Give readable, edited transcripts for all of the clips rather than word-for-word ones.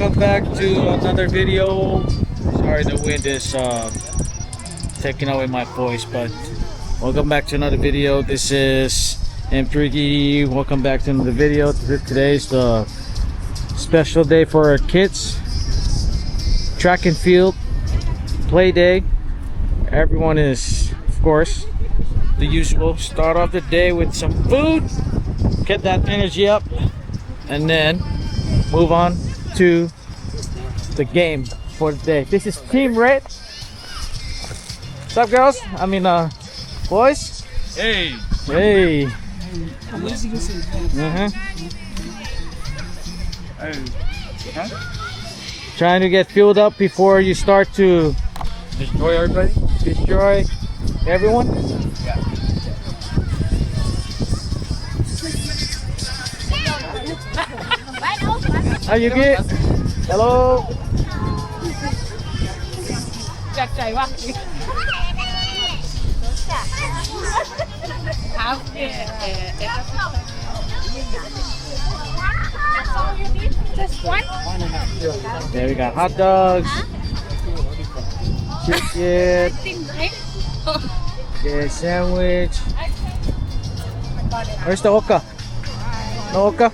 welcome back to another video. Sorry the wind is taking away my voice, but welcome back to another video. This is M3. Welcome back to another video. Today's the special day for our kids. Track and field play day. Everyone is, of course, the usual. Start off the day with some food, get that energy up, and then move on to the game for the day. This is Team Red. What's up, girls? I mean, boys. Hey. Hey. Trying to get filled up before you start to Destroy everybody? destroy everyone. Yeah. How you get? Hello. Just one? There we got hot dogs, chicken, okay, sandwich. Where's the oka? No oka?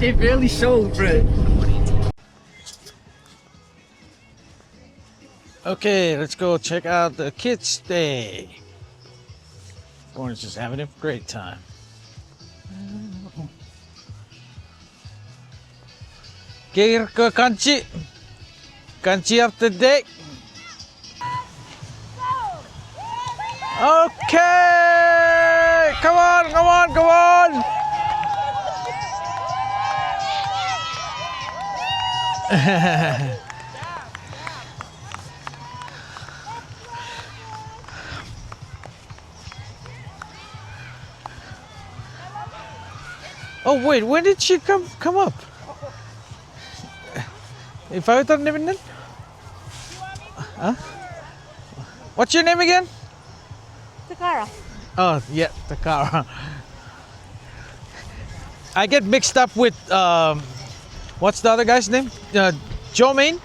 It barely showed, bro. Okay, let's go check out the kids' day. Orange just having a great time. Gear ke kanchi. Kanchi of the day. Okay! Come on, come on, come on! Oh wait, when did she come up? If I thought name then? Huh? What's your name again? Takara. Oh yeah, Takara. I get mixed up with what's the other guy's name? Joe Main?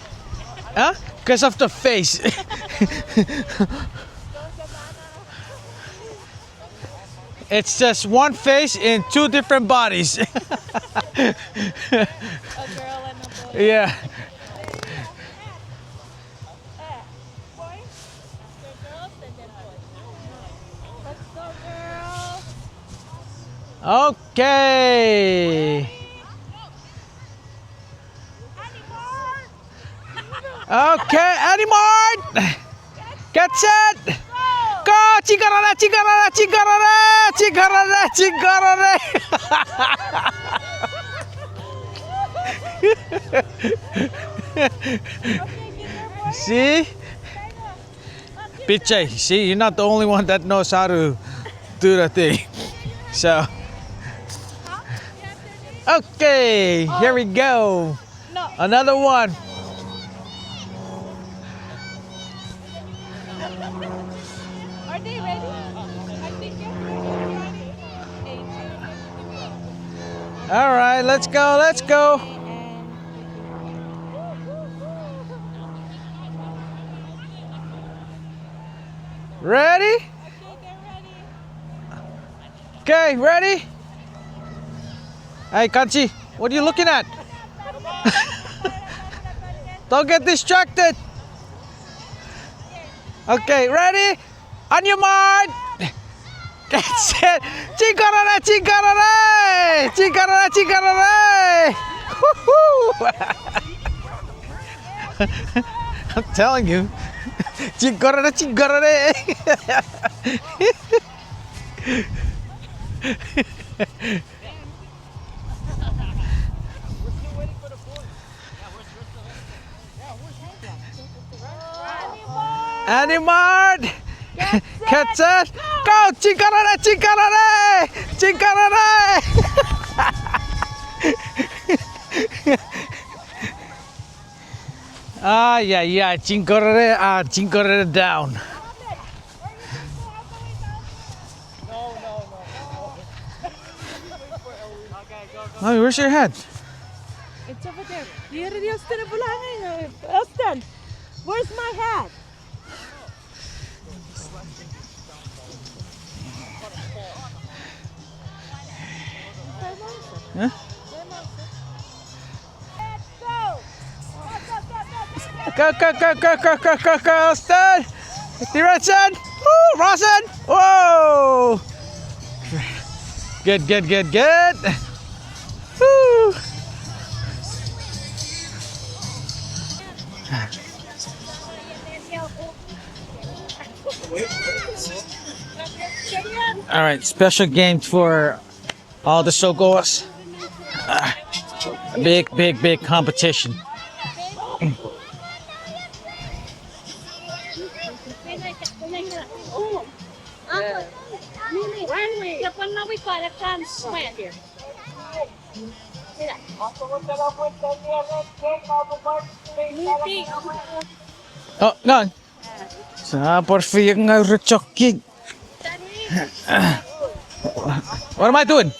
Huh? Because of the face. It's just one face in two different bodies. A girl and a boy. Yeah. Boys, after girls, and then boys. Let's go, girls. Okay. Okay, Animal. Get set. Go, chigarare, chigarare, chigarare, chigarare, chigarare. See? Piche, see, you're not the only one that knows how to do the thing. So, okay, here we go. No. Another one. Are they ready? I think you're ready. All right, let's go, let's go. Ready? Okay, ready? Hey, Kanchi, what are you looking at? Don't get distracted. Okay, ready? On your mark. Get set. Chigarare, chigarare. Chigarare, chigarare. Woohoo. I'm telling you. Chigarare, chigarare. Animal! Get set! Go! Chigarare! Chigarare! Chigarare! Yeah. Cinco down. Mommy, where's your hat? It's over there. Here it is. Austin, where's my hat? Huh? Go, Austin! Direction! Woo, Rawson! Whoa! Good. Woo! All right, special game for all the Sogos. Big competition. Oh, no. Sa porfi yung rechoking. What am I doing?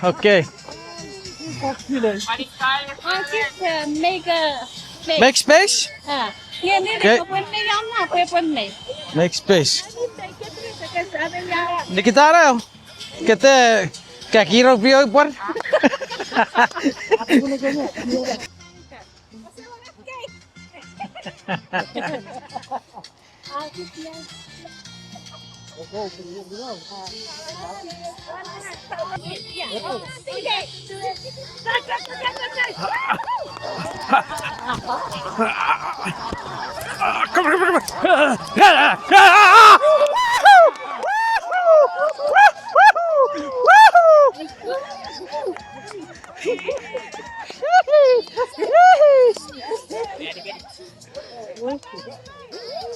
Okay. Make space? Make space. Nikita, kita kakiro biyo por. Come.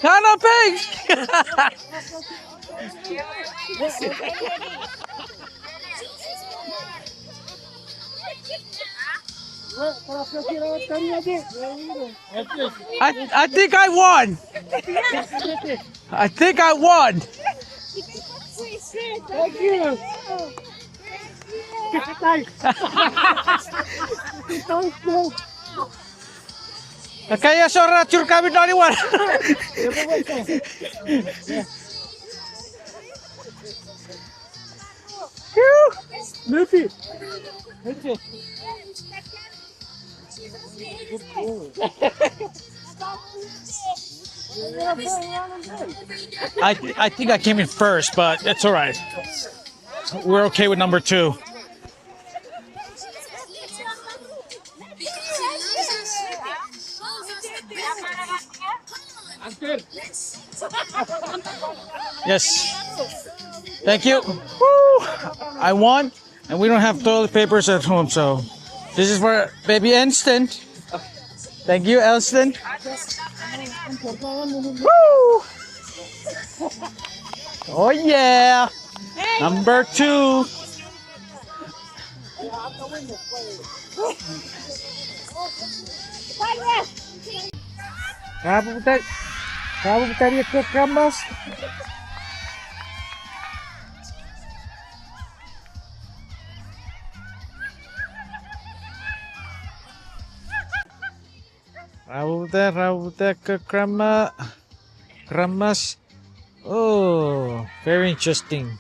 Hello, pigs! I think I won. Thank you. Kaya sora cur kami dari one. Luffy. I think I came in first, but that's all right. We're okay with number 2. I'm good. Yes. Thank you. Woo! I won, and we don't have toilet papers at home, so this is for baby Elston. Thank you, Elston. Woo! Oh yeah! Number 2. Kamu tadi ke kamas. Rabuta ke kramas. Oh, very interesting.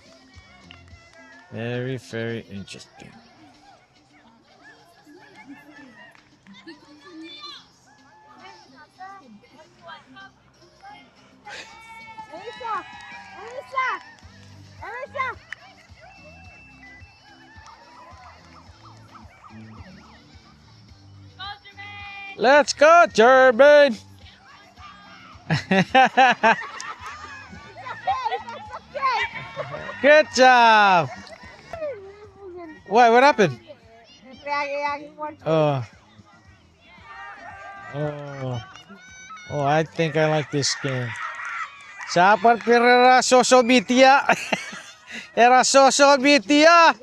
Very interesting. Let's go, German! Good job. What happened? Oh. Oh. Oh, I think I like this game. Sabar era social media. Era social media.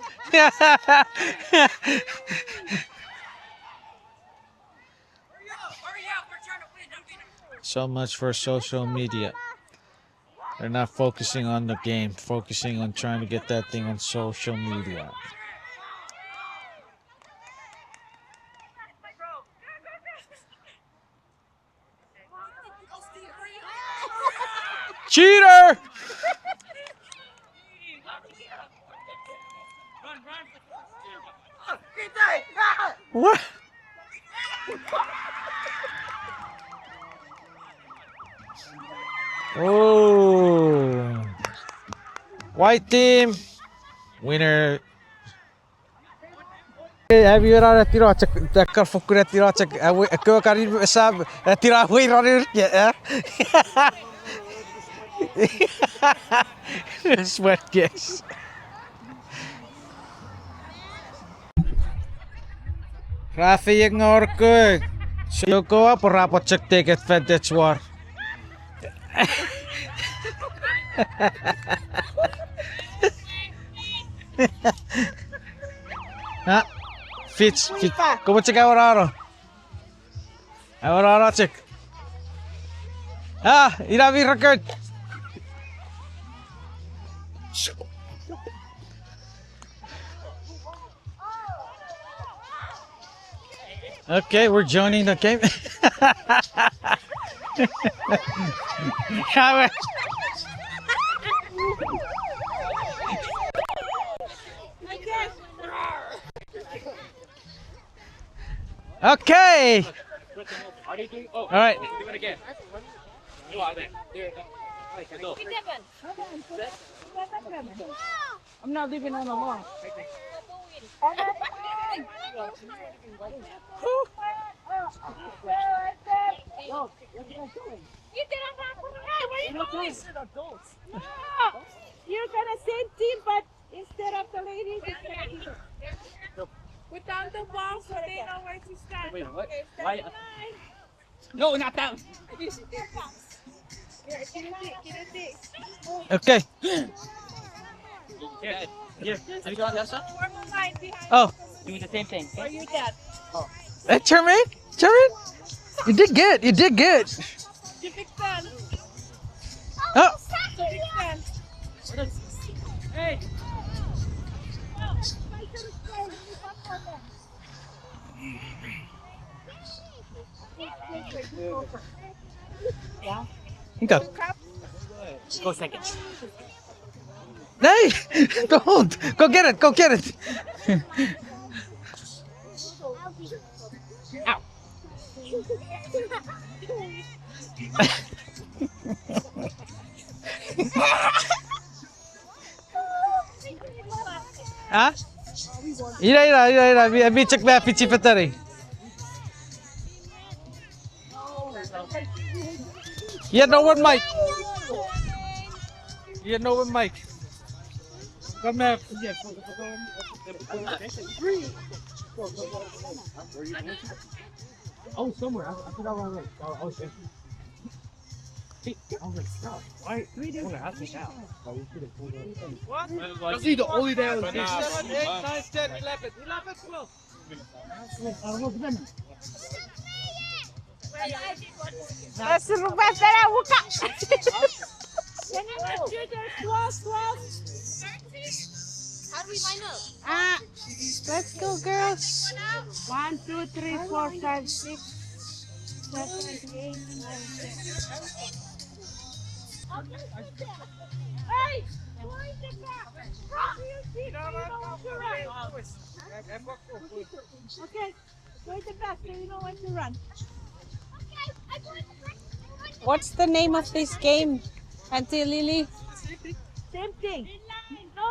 So much for social media. They're not focusing on the game, focusing on trying to get that thing on social media. Cheater! What? Oh. White team. Winner. Have you ever tiro cek takar fokus tiro cek aku kari sab tiro winner ya. Sweat guess. Rafi yang ngorke. Syoko apa rapot cek tiket vintage war. Ha? Fitch. Como cek awar-awar? Awar-awar cek. Ah, irabi record. Okay, we're joining the game. Okay. All right. I'm not leaving on alone. You're gonna same team, but instead of the ladies, it's gonna be put down the ball so they know where to stand. Wait, what? Okay, stand Why? in line. No, not that. Okay. Here, here. Have you got that stuff? Form a line behind Oh, Do the same thing. for your dad. hey, Charmaine, you did good. You did good. You big fan. Oh, Big fan. Hey. go. Go second. Hey, don't. Go get it. Go get it. Ow. Ah? Ira. Bi cek ba pichi patari. Yeah, no one mic. Yeah, no one mic. Come here. Oh, somewhere. I forgot where I went. I was there. Hey, I was like, stop. Why? I'm gonna ask me now. What? Is he the only day I was 7, 8, 9, 10, 11. 11, 12. How do we line up? Let's go, girls. 1, 2, 3, 4, 5, 6, 7, 8, 9, 10. Hey! Why is it back? Okay, go in the back so you know when to run. What's the name of this game, Auntie Lily? Same thing. No,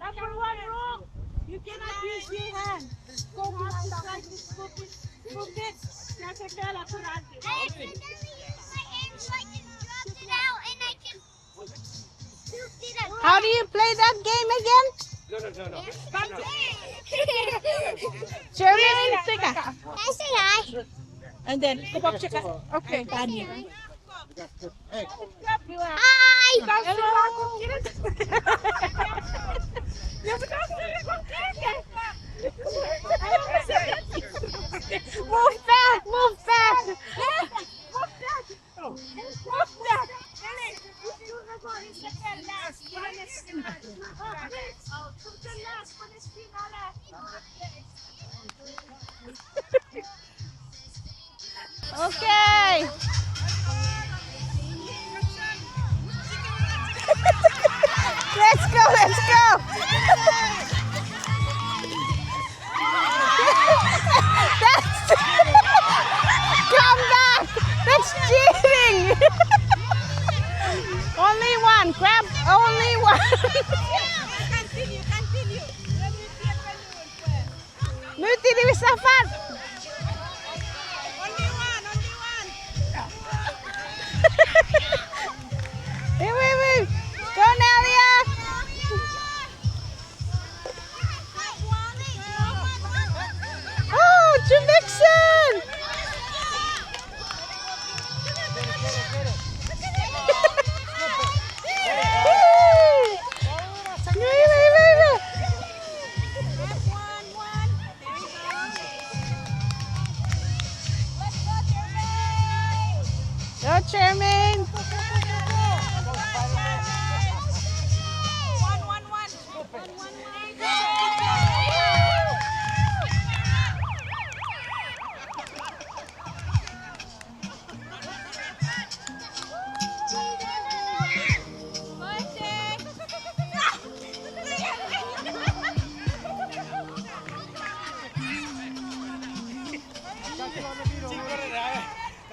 number 1 rule. You cannot use your hand. Go behind the side, scoop it. Caterpillar, put on it. I accidentally used my hand so I can drop it out and I can scoop it up. How do you play that game again? Jermaine? Say hi. And then, okay. Hi. Move back, move back. Okay. Let's go, let's go. Come back. That's cheating. Only one. Grab only one. Nuti di Wisafat. Wait. Go, Nelia. Oh, Jimixon. Go, Chairman.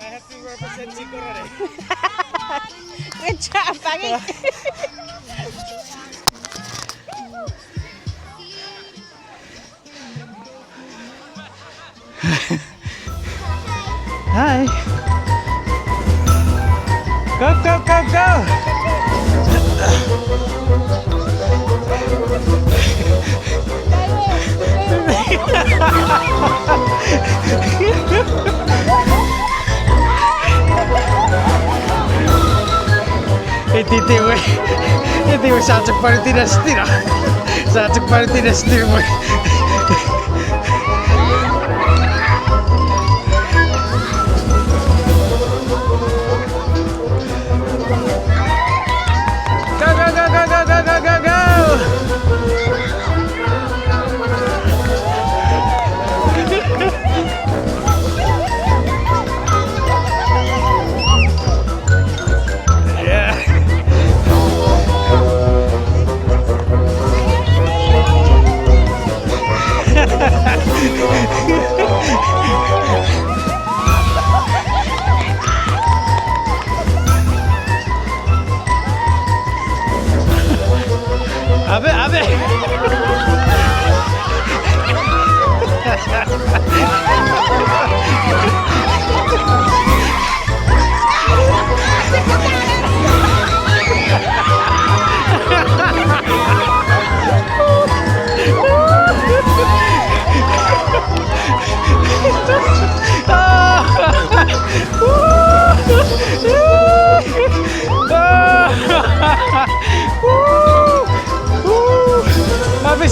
I have to represent Chicorare. Good job, Pagi. Hi. Go. Hindi mo sasak pa rin tinastira. Sasak pa rin tinastira mo. Abe.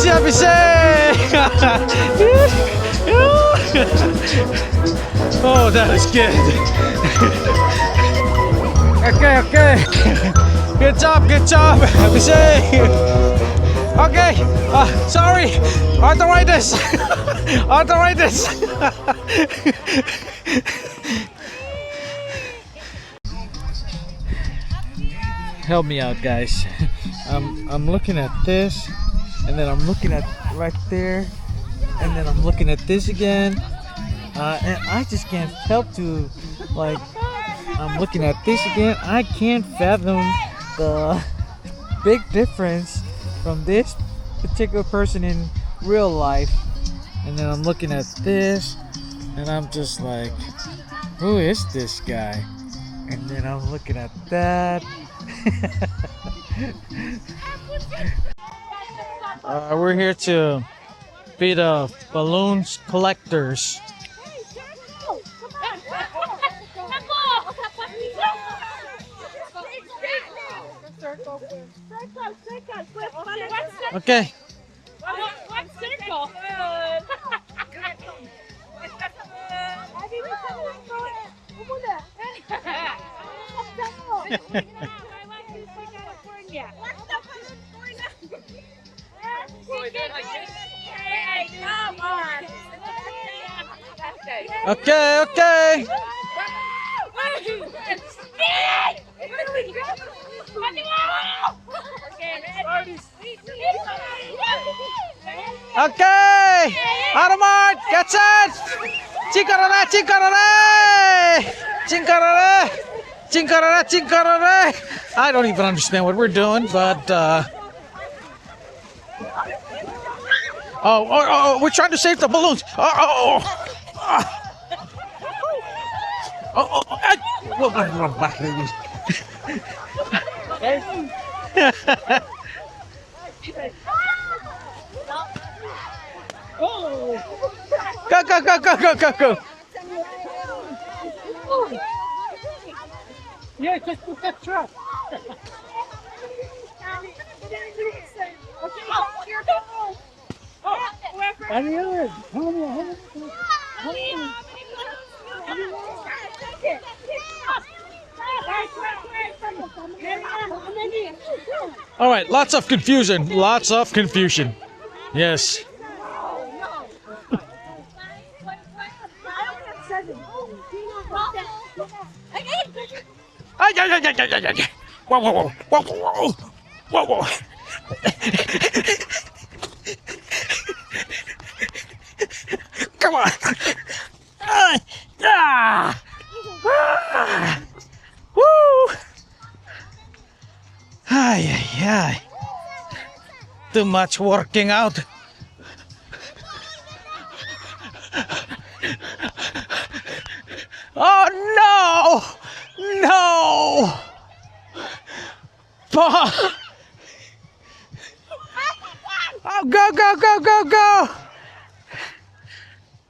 Abise! Oh, that was good. Okay. Good job, Abise. Okay, sorry, arthritis. Help me out, guys. I'm looking at this, and then I'm looking at right there, and then I'm looking at this again, and I just can't help to, like, I'm looking at this again. I can't fathom the big difference from this particular person in real life, and then I'm looking at this, and I'm just like, who is this guy? And then I'm looking at that. We're here to be the balloons collectors. Okay. What circle? Come on. Okay, okay. Okay. Automat, catch it. Chinkarara, chinkarara. Chinkarara. Chinkarara, chinkarara. I don't even understand what we're doing, but oh, we're trying to save the balloons. Go, go, go, go, go, go, go. Yeah, just put that truck. Any other? All right, lots of confusion. Lots of confusion. Yes. Ay, ay, ay, ay, ay, ay, ay. Whoa, whoa, whoa, whoa, whoa, whoa, whoa. Come on. Woo. Ay, ay, ay. Too much working out. Oh no! No! Oh, go, go, go, go, go!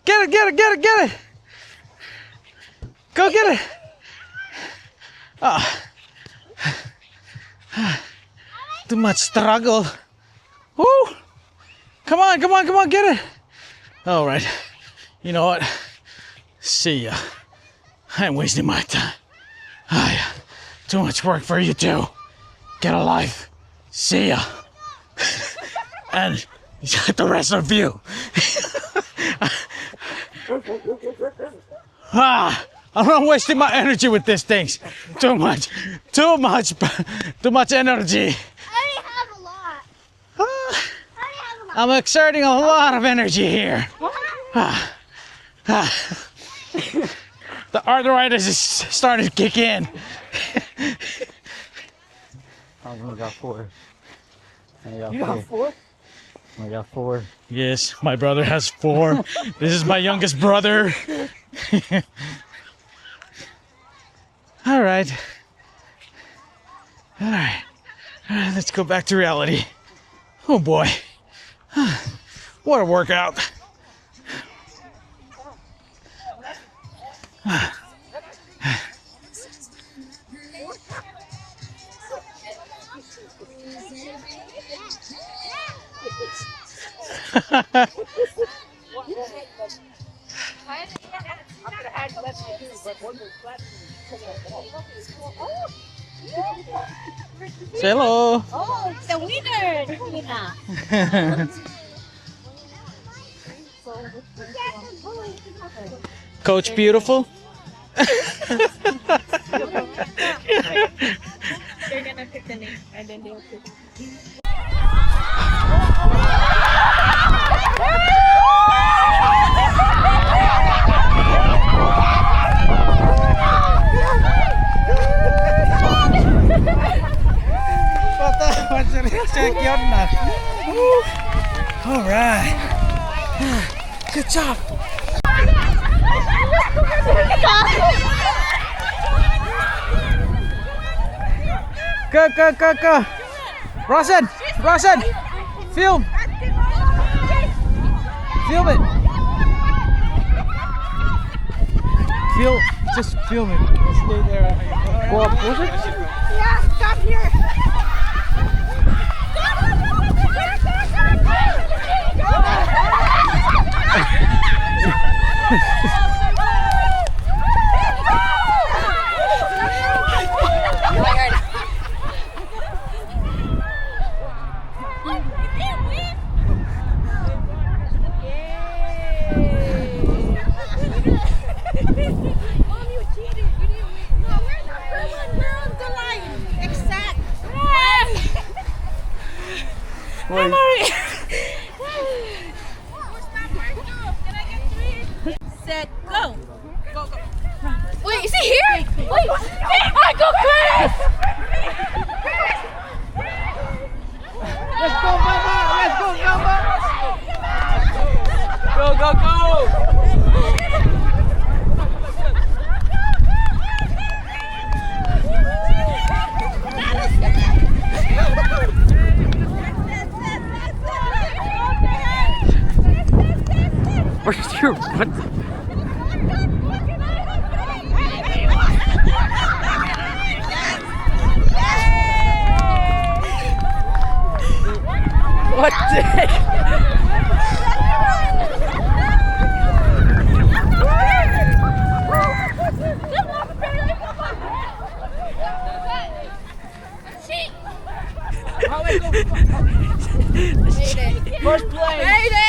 Get it, get it, get it, get it! Go get it! Oh. Too much struggle. Woo! Come on, come on, come on, get it! All right. You know what? See ya. I'm wasting my time. Too much work for you two. Get a life. See ya. And the rest of you. I'm not wasting my energy with these things. Too much energy. I have a lot. I'm exerting a lot of energy here. The arthritis is starting to kick in. I only got 4. You got 4? I got 4. Yes, my brother has 4. This is my youngest brother. All right. All right. Let's go back to reality. Oh boy. What a workout. Say hello. Oh, the winner! Coach Beautiful. They're gonna pick the name and then they'll pick. All right. Good job. Go, go, go, go. Rosen! Rosen! Film! Film it! Just film it. Stay there. Go up closer. Yeah, stop here. Set, go. Go, go. Wait, is he here? Wait, I go, Chris! Let's go, Mama! Let's go, Mama! Go, go, go! Where's your what? What the heck? First place! Made it!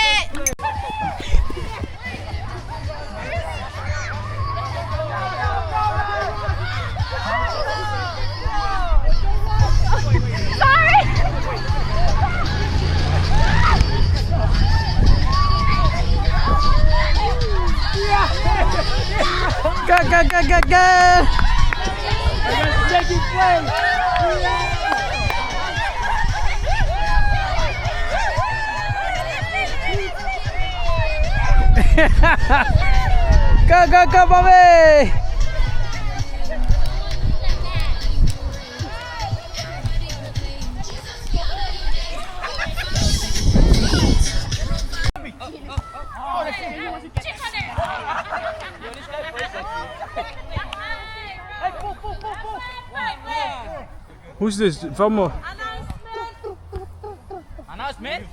Go, go, go, go, go! Second place! Go, go, go, Bobby! Who's this? Vamos. Announcement?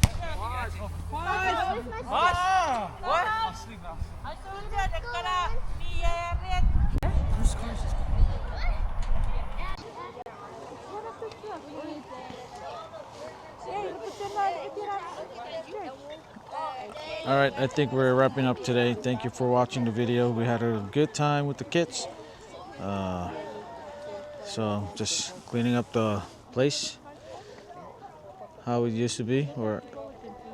All right, I think we're wrapping up today. Thank you for watching the video. We had a good time with the kids. So just cleaning up the place how it used to be, or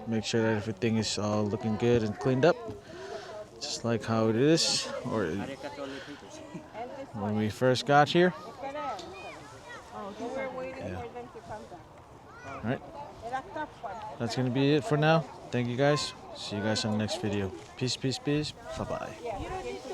make sure that everything is all looking good and cleaned up, just like how it is, or when we first got here. Yeah. All right, that's gonna be it for now. Thank you guys. See you guys on the next video. Peace, peace, peace. Bye bye.